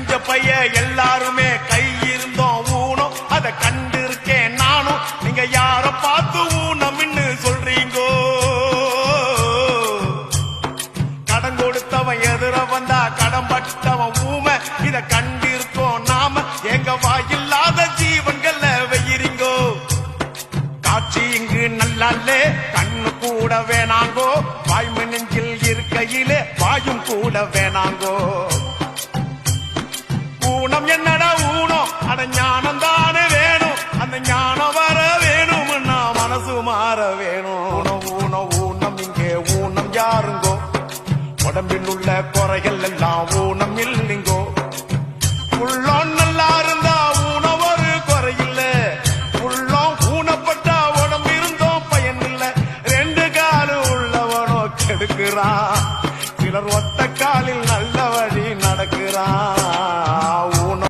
கஞ்ச பைய எல்லாருமே கை இருந்தோம் ஊனம் அதை கண்டு இருக்கேன் நானும். நீங்க யார பார்த்து ஊனம்னு சொல்றீங்கோ? கடன் கொடுத்தவன் எதிர வந்தா கடன் பட்டவன் ஊமை இத கண்டு இருக்கோம் நாம. எங்க வாயில்லாத ஜீவன்கள் வெயிறீங்கோ. காட்சி இங்கு நல்லாலே கண்ணு கூட வேணாங்கோ. வாய்மை நெஞ்சில் இருக்கையிலே வாயும் கூட வேணாங்கோ. ஊனம் என்னடா ஊனம்? அட ஞானம் தானே வேணும். அந்த ஞானம் வர வேணும்னா மனசு மாற வேணும். ஊனம் ஊனம் ஊனம் இங்கே ஊனம் யாருங்கோ? உடம்பில் உள்ள குறைகள் எல்லாம் ஊனம்